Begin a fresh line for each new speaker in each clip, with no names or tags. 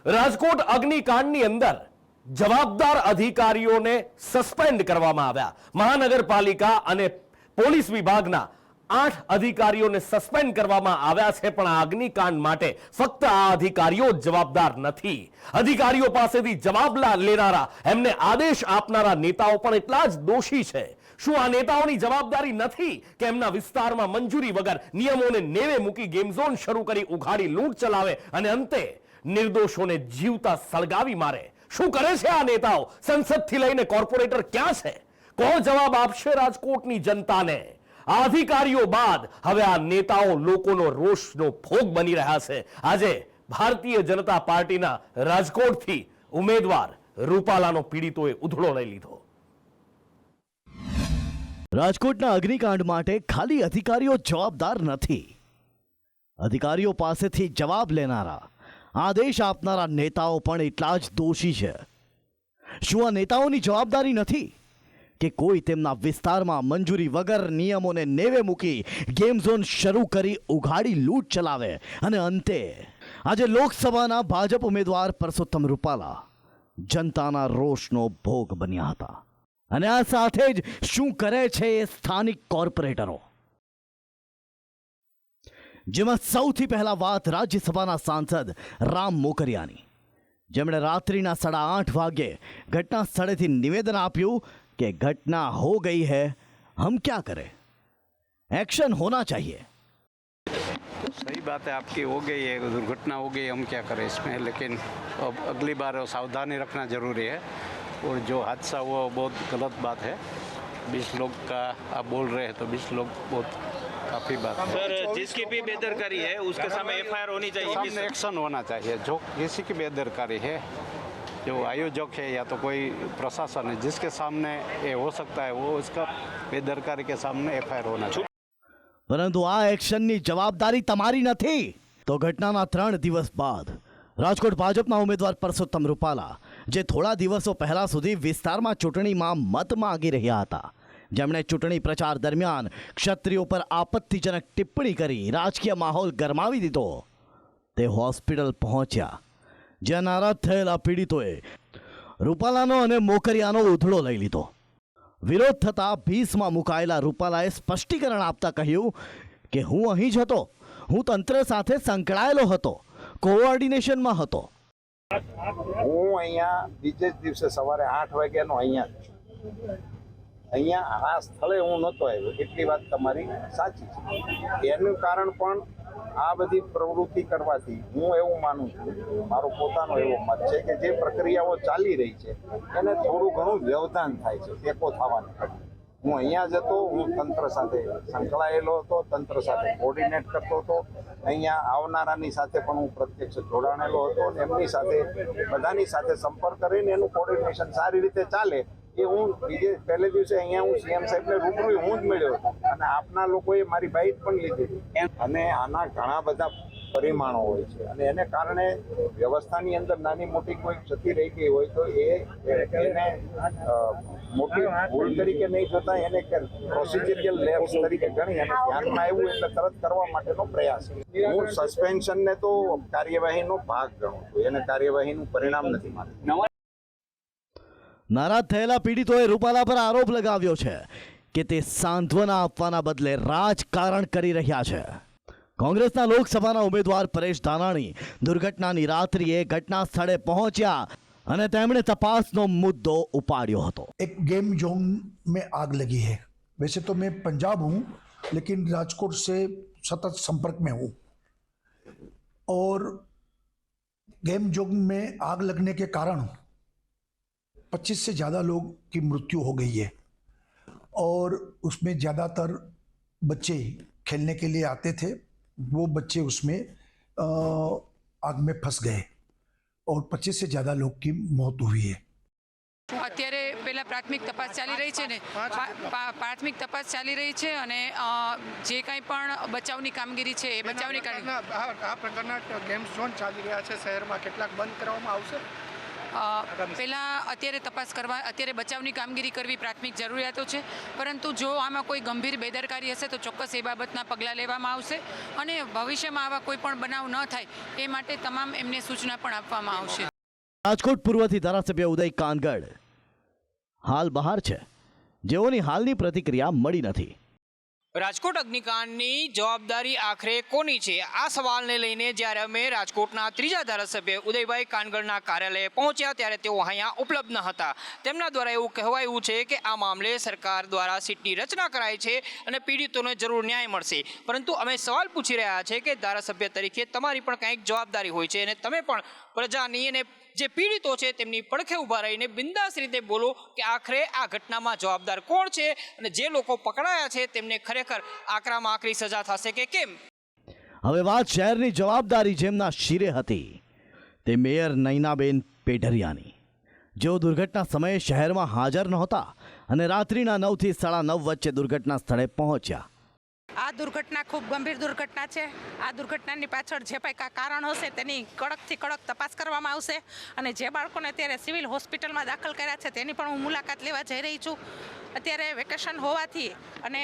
રાજકોટ અગ્નિકાંડની અંદર જવાબદાર અધિકારીઓને સસ્પેન્ડ કરવામાં આવ્યા. મહાનગરપાલિકા અને પોલીસ વિભાગના 8 અધિકારીઓને સસ્પેન્ડ કરવામાં આવ્યા છે, પણ આ અગ્નિકાંડ માટે ફક્ત આ અધિકારીઓ જ જવાબદાર નથી. અધિકારીઓ પાસેથી જવાબ લેનારા, એમને આદેશ આપનારા નેતાઓ પણ એટલા જ દોષી છે. શું આ નેતાઓની જવાબદારી નથી કે એમના વિસ્તારમાં મંજૂરી વગર નિયમોને નેવે મૂકી ગેમ ઝોન શરૂ કરી ઉઘાડી લૂંટ ચલાવે અને અંતે નિર્દોષોને જીવતા સળગાવી મારે? શું કરે છે આ નેતાઓ? સંસદથી લઈને કોર્પોરેટર ક્યાં છે? કોણ જવાબ આપશે રાજકોટની જનતાને? આ અધિકારીઓ બાદ હવે આ નેતાઓ લોકોનો રોષનો ભોગ બની રહ્યા છે. આજે ભારતીય જનતા પાર્ટીના રાજકોટથી ઉમેદવાર રૂપાલાનો પીડિતોએ ઉધડો લઈ લીધો.
રાજકોટના અગ્નિકાંડ માટે ખાલી અધિકારીઓ જવાબદાર નથી. અધિકારીઓ પાસેથી જવાબ લેનારા, આદેશ આપનારા નેતાઓ પણ એટલા જ દોષી છે. શું આ નેતાઓની જવાબદારી નથી કે કોઈ તેમના વિસ્તારમાં મંજૂરી વગર નિયમોને નેવે મૂકી ગેમ ઝોન શરૂ કરી ઉઘાડી લૂંટ ચલાવે અને અંતે આજે લોકસભાના ભાજપ ઉમેદવાર પરસોત્તમ રૂપાલા જનતાના રોષનો ભોગ બન્યા હતા? અને આ સાથે જ શું કરે છે એ સ્થાનિક કોર્પોરેટરો? જેમાં સૌથી પહેલા વાત રાજ્યસભાના સાંસદ રામ મોકરિયાની, જેમણે રાત્રિના 8:30 વાગ્યે ઘટના સ્થળેથી નિવેદન આપ્યું कि घटना हो गई है, हम क्या करें, एक्शन होना चाहिए.
सही बात है आपकी, हो गई है दुर्घटना, हो गई, हम क्या करें इसमें, लेकिन अब अगली बार सावधानी रखना ज़रूरी है. और जो हादसा हुआ बहुत गलत बात है. 20 लोग का आप बोल रहे हैं तो 20 लोग बहुत काफ़ी बात है.
सर, जिसकी भी बेदरकारी है उसके सामने एफआईआर होनी चाहिए,
सामने एक्शन होना चाहिए. जो किसी की बेदरकारी है, जो आयोजक है या तो कोई प्रशासन है, जिसके सामने ये हो सकता है, वो इसका बेदरकारी के सामने एफआईआर होना चाहिए.
પરંતુ આ એક્શનની જવાબદારી તમારી નથી. તો ઘટનાના 3 દિવસ બાદ રાજકોટ ભાજપના ઉમેદવાર પરસોત્તમ રૂપાલા, જે થોડા દિવસો પહેલા સુધી વિસ્તારમાં ચૂંટણીમાં મત માંગી રહ્યા હતા, જેમણે ચૂંટણી પ્રચાર દરમિયાન ક્ષત્રિયો પર આપત્તિજનક ટિપ્પણી કરી રાજકીય માહોલ ગરમાવી દીધો, તે હોસ્પિટલ પહોંચ્યા, જ્યાં નારાજ થયેલા પીડિતોએ રૂપાલાનો અને મોકરિયાનો ઉધડો લઈ લીધો. વિરોધ થતા ભીસમાં મુકાયેલા રૂપાલાએ સ્પષ્ટીકરણ આપતા કહ્યું કે હું અહીં જ હતો, હું તંત્ર સાથે સંકળાયેલો હતો, કોઓર્ડિનેશનમાં હતો.
હું અહીંયા બીજે જ દિવસે સવારે 8 વાગ્યાનો અહીંયા આ સ્થળે હું નહોતો આવ્યો, એટલી વાત તમારી સાચી છે. એનું કારણ પણ આ બધી પ્રવૃત્તિ કરવાથી હું એવું માનું છું, મારો પોતાનો એવો મત છે કે જે પ્રક્રિયાઓ ચાલી રહી છે એને થોડું ઘણું વ્યવધાન થાય છે ટેકો થવાને કારણે. હું અહીંયા જ હતો, હું તંત્ર સાથે સંકળાયેલો હતો, તંત્ર સાથે કોર્ડિનેટ કરતો હતો, અહીંયા આવનારાની સાથે પણ હું પ્રત્યક્ષ જોડાણેલો હતો અને એમની સાથે બધાની સાથે સંપર્ક કરીને એનું કોર્ડિનેશન સારી રીતે ચાલે એ હું પહેલે દિવસે અહીંયા હું સીએમ સાહેબને રૂબરૂ હું જ મળ્યો હતો અને આપના લોકોએ મારી બાઈટ પણ લીધી. અને આના ઘણા બધા પરિમાણો હોય છે અને એને કારણે વ્યવસ્થાની અંદર નાની મોટી કોઈ ક્ષતિ રહી ગઈ હોય તો એને મોટી ભૂલ તરીકે નહીં જોતા એને પ્રોસિજરલ લેબ્સ તરીકે ગણી અને ધ્યાનમાં આવ્યું એટલે તરત કરવા માટેનો પ્રયાસ. હું સસ્પેન્શનને તો કાર્યવાહીનો ભાગ ગણું છું, એને કાર્યવાહીનું પરિણામ નથી માનતું.
નારાજ થયેલા પીડિતોએ રૂપાલા પર આરોપ લગાવ્યો છે કે તે સાંત્વના આપવાના બદલે રાજકારણ કરી રહ્યા છે. કોંગ્રેસના લોકસભાના ઉમેદવાર પરેશ ધાનાણી દુર્ઘટનાની રાત્રિએ ઘટના સ્થળે પહોંચ્યા અને તેમણે તપાસનો મુદ્દો ઉપાડ્યો હતો.
एक गेम जोन में आग लगी है. वैसे तो मैं पंजाब हूँ लेकिन राजकोट से सतत संपर्क में हूँ और गेम जोन में आग लगने के कारण 25 से ज़्यादा लोग की मृत्यु हो गई है और उसमें ज़्यादातर बच्चे खेलने के लिए आते थे, वो बच्चे उसमें आग में फंस गए और 25 से ज़्यादा लोग की मौत हुई है.
અત્યારે પહેલા પ્રાથમિક તપાસ ચાલી રહી છે ને, પ્રાથમિક તપાસ ચાલી રહી છે અને જે કંઈ પણ બચાવની કામગીરી છે એ બચાવની
આ પ્રકારના ગેમ ઝોન ચાલી રહ્યા છે શહેરમાં, કેટલાક બંધ કરવામાં આવશે.
પહેલાં અત્યારે બચાવની કામગીરી કરવી પ્રાથમિક જરૂરિયાતો છે, પરંતુ જો આમાં કોઈ ગંભીર બેદરકારી હશે તો ચોક્કસ એ બાબતના પગલાં લેવામાં આવશે અને ભવિષ્યમાં આવા કોઈ પણ બનાવ ન થાય એ માટે તમામ એમને સૂચના પણ આપવામાં આવશે.
રાજકોટ પૂર્વથી ધારાસભ્ય ઉદય કાનગડ હાલ બહાર છે, જેઓની હાલની પ્રતિક્રિયા મળી નથી.
રાજકોટ અગ્નિકાંડની જવાબદારી આખરે કોની છે? આ સવાલને લઈને જ્યારે અમે રાજકોટના ત્રીજા ધારાસભ્ય ઉદયભાઈ કાનગડના કાર્યાલયે પહોંચ્યા ત્યારે તેઓ અહીંયા ઉપલબ્ધ ન હતા. તેમના દ્વારા એવું કહેવાયું છે કે આ મામલે સરકાર દ્વારા સીટની રચના કરાઈ છે અને પીડિતોને જરૂર ન્યાય મળશે, પરંતુ અમે સવાલ પૂછી રહ્યા છે કે ધારાસભ્ય તરીકે તમારી પણ કંઈક જવાબદારી હોય છે અને તમે પણ પ્રજાની અને જે પીડિતો છે તેમની પડખે ઊભા રહીને બિંદાસ રીતે બોલો કે આખરે આ ઘટનામાં જવાબદાર કોણ છે અને જે લોકો પકડાયા છે તેમને ખરેખર આકરામાં આકરી સજા થશે કે કેમ?
હવે વાત શહેરની જવાબદારી જેમના શિરે હતી તે મેયર નૈનાબેન પેઢરિયાની, જેઓ દુર્ઘટના સમયે શહેરમાં હાજર નહોતા અને રાત્રિના 9 થી 9:30 વચ્ચે દુર્ઘટના સ્થળે પહોંચ્યા.
આ દુર્ઘટના ખૂબ ગંભીર દુર્ઘટના છે. આ દુર્ઘટનાની પાછળ જે કંઈ કારણ હશે તેની કડકથી કડક તપાસ કરવામાં આવશે અને જે બાળકોને અત્યારે સિવિલ હોસ્પિટલમાં દાખલ કર્યા છે તેની પણ હું મુલાકાત લેવા જઈ રહી છું. અત્યારે વેકેશન હોવાથી અને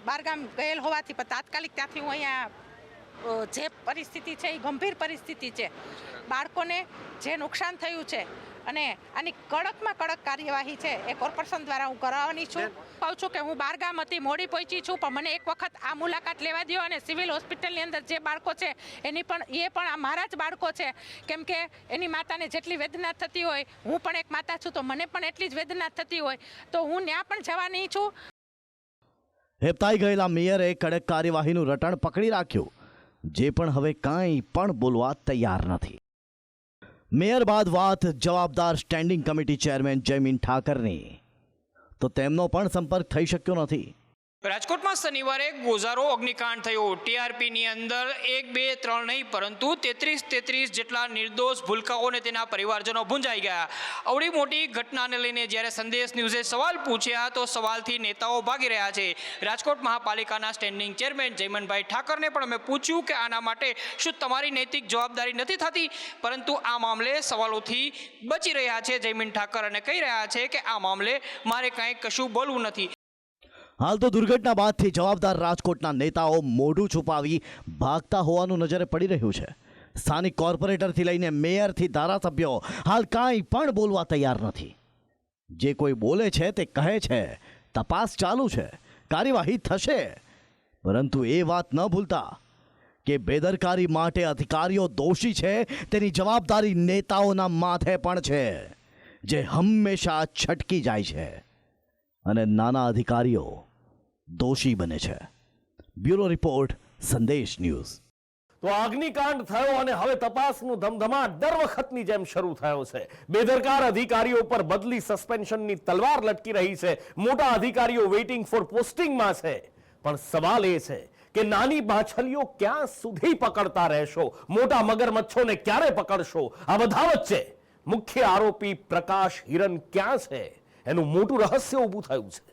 બહારગામ ગયેલ હોવાથી પણ તાત્કાલિક ત્યાંથી હું અહીંયા જે પરિસ્થિતિ છે એ ગંભીર પરિસ્થિતિ છે. બાળકોને જે નુકસાન થયું છે અને આની કડકમાં કડક કાર્યવાહી છે એ કોર્પોરેશન દ્વારા હું કરાવવાની છું. કહું છું કે હું બહારગામ હતી, મોડી પહોંચી છું, પણ મને એક વખત આ મુલાકાત લેવા દો અને સિવિલ હોસ્પિટલની અંદર જે બાળકો છે એ પણ આ મારા જ બાળકો છે. કેમ કે એની માતાને જેટલી વેદના થતી હોય, હું પણ એક માતા છું તો મને પણ એટલી જ વેદના થતી હોય, તો હું ત્યાં પણ જવાની છું.
હેપતાઈ ગયેલા મેયરે કડક કાર્યવાહીનું રટણ પકડી રાખ્યું, જે પણ હવે કાંઈ પણ બોલવા તૈયાર નથી. મેયર બાદ વાત જવાબદાર સ્ટેન્ડિંગ કમિટી ચેરમેન જયમીન ઠાકરની, તો તેમનો પણ સંપર્ક થઈ શક્યો નથી.
રાજકોટમાં શનિવારે ગોઝારો અગ્નિકાંડ થયો. ટીઆરપીની અંદર 1, 2, 3 નહીં પરંતુ 33 જેટલા નિર્દોષ ભૂલકાઓ અને તેના પરિવારજનો ભૂંજાઈ ગયા. આવડી મોટી ઘટનાને લઈને જ્યારે સંદેશ ન્યૂઝે સવાલ પૂછ્યા તો સવાલથી નેતાઓ ભાગી રહ્યા છે. રાજકોટ મહાપાલિકાના સ્ટેન્ડિંગ ચેરમેન જયમનભાઈ ઠાકરને પણ અમે પૂછ્યું કે આના માટે શું તમારી નૈતિક જવાબદારી નથી થતી, પરંતુ આ મામલે સવાલોથી બચી રહ્યા છે જયમીન ઠાકર અને કહી રહ્યા છે કે આ મામલે મારે કાંઈ કશું બોલવું નથી.
હાલ તો દુર્ઘટના બાદથી જવાબદાર રાજકોટના નેતાઓ મોઢું છુપાવી ભાગતા હોવાનું નજરે પડી રહ્યું છે. સ્થાનિક કોર્પોરેટરથી લઈને મેયરથી ધારાસભ્યો હાલ કાંઈ પણ બોલવા તૈયાર નથી. જે કોઈ બોલે છે તે કહે છે તપાસ ચાલુ છે, કાર્યવાહી થશે, પરંતુ એ વાત ન ભૂલતા કે બેદરકારી માટે અધિકારીઓ દોષી છે તેની જવાબદારી નેતાઓના માથે પણ છે, જે હંમેશા છટકી જાય છે અને નાના અધિકારીઓ દોષી બને છે. બ્યુરો રિપોર્ટ, સંદેશ ન્યૂઝ.
તો અગ્નિકાંડ થયો અને હવે તપાસનું ધમધમાટ દર વખતની જેમ શરૂ થયો છે. બેદરકાર અધિકારીઓ પર બદલી સસ્પેન્શનની તલવાર લટકી રહી છે. મોટા અધિકારીઓ વેઇટિંગ ફોર પોસ્ટિંગમાં છે. પણ સવાલ એ છે કે નાની માછલીઓ ક્યાં સુધી પકડતા રહેશો? મોટા મગરમચ્છોને ક્યારે પકડશો? આ બધા વચ્ચે મુખ્ય આરોપી પ્રકાશ હિરન ક્યાં છે? એનું મોટું રહસ્ય ઊભું થયું છે.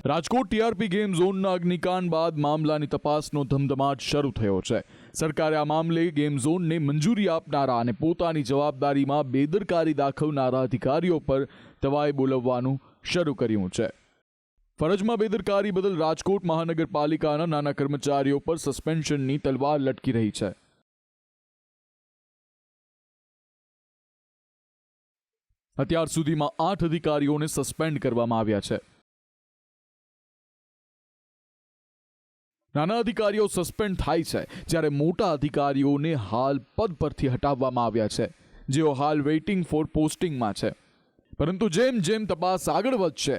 રાજકોટ ટીઆરપી ગેમ ઝોનના અગ્નિકાંડ બાદ મામલાની તપાસનો ધમધમાટ શરૂ થયો છે. સરકારે આ મામલે ગેમ ઝોનને મંજૂરી આપનારા અને પોતાની જવાબદારીમાં બેદરકારી દાખવનારા અધિકારીઓ પર દબાઈ બોલાવવાનું શરૂ કર્યું છે. ફરજમાં બેદરકારી બદલ રાજકોટ મહાનગરપાલિકાના નાના કર્મચારીઓ પર સસ્પેન્શનની તલવાર લટકી રહી છે. અત્યાર સુધીમાં 8 અધિકારીઓને સસ્પેન્ડ કરવામાં આવ્યા છે. નાના અધિકારીઓ સસ્પેન્ડ થાય છે જ્યારે મોટા અધિકારીઓને હાલ પદ પરથી હટાવવામાં આવ્યા છે, જેઓ હાલ વેઇટિંગ ફોર પોસ્ટિંગમાં છે. પરંતુ જેમ જેમ તપાસ આગળ વધશે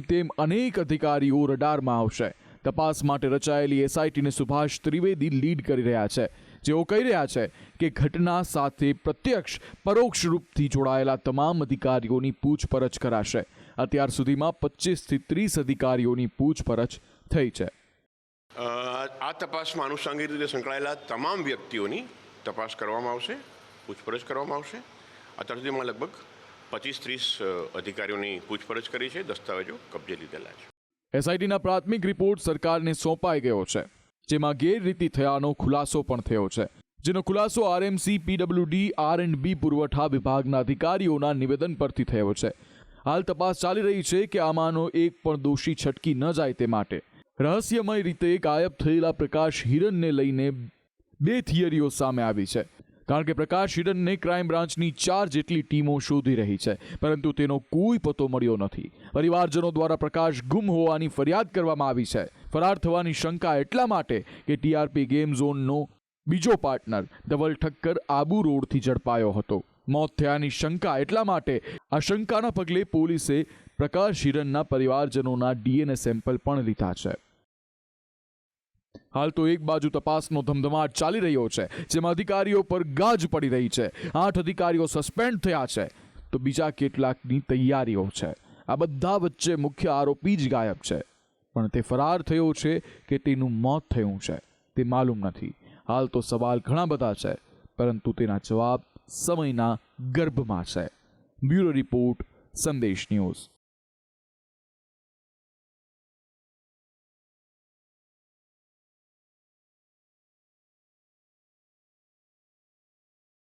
તેમ અનેક અધિકારીઓ રડારમાં આવશે. તપાસ માટે રચાયેલી એસઆઈટીને સુભાષ ત્રિવેદી લીડ કરી રહ્યા છે, જેઓ કહી રહ્યા છે કે ઘટના સાથે પ્રત્યક્ષ પરોક્ષ રૂપથી જોડાયેલા તમામ અધિકારીઓની પૂછપરછ કરાશે. અત્યાર સુધીમાં 25 થી 30 અધિકારીઓની પૂછપરછ થઈ છે.
આ તપાસમાં આનુષંગિક રીતે સંકળાયેલા તમામ વ્યક્તિઓની તપાસ કરવામાં આવશે, પૂછપરછ કરવામાં આવશે. અત્યાર સુધીમાં લગભગ 25-30 અધિકારીઓની પૂછપરછ કરી છે, દસ્તાવેજો કબજે લીધેલા છે.
એસઆઈટીના પ્રાથમિક રિપોર્ટ સરકારને સોંપાઈ ગયો છે, જેમાં ગેરરીતિ થયાનો ખુલાસો પણ થયો છે. જેનો ખુલાસો આરએમસી પીડબ્લ્યુડી R&B પુરવઠા વિભાગના અધિકારીઓના નિવેદન પરથી થયો છે. હાલ તપાસ ચાલી રહી છે કે આમાંનો એક પણ દોષી છટકી ન જાય તે માટે રહસ્યમય રીતે ગાયબ થયેલા પ્રકાશ હિરણને લઈને 2 થિયરીઓ સામે આવી છે. કારણ કે પ્રકાશ હિરણને ક્રાઇમ બ્રાન્ચની 4 જેટલી ટીમો શોધી રહી છે, પરંતુ તેનો કોઈ પતો મળ્યો નથી. પરિવારજનો દ્વારા પ્રકાશ ગુમ હોવાની ફરિયાદ કરવામાં આવી છે. ફરાર થવાની શંકા એટલા માટે કે ટીઆરપી ગેમ ઝોનનો બીજો પાર્ટનર ધવલ ઠક્કર આબુ રોડથી ઝડપાયો હતો. મોત થયાની શંકા એટલા માટે આ શંકાના પગલે પોલીસે પ્રકાશ હિરણના પરિવારજનોના DNA સેમ્પલ પણ લીધા છે. હાલ તો એક બાજુ તપાસનો ધમધમાટ ચાલી રહ્યો છે, જેમાં અધિકારીઓ પર ગાજ પડી રહી છે. 8 અધિકારીઓ સસ્પેન્ડ થયા છે, તો બીજા કેટલાકની તૈયારીઓ છે. આ બધા વચ્ચે મુખ્ય આરોપી જ ગાયબ છે, પણ તે ફરાર થયો છે કે તેનું મોત થયું છે તે માલુમ નથી. હાલ તો સવાલ ઘણા બધા છે, પરંતુ તેના જવાબ સમયના ગર્ભમાં છે. બ્યુરો રિપોર્ટ, સંદેશ ન્યૂઝ.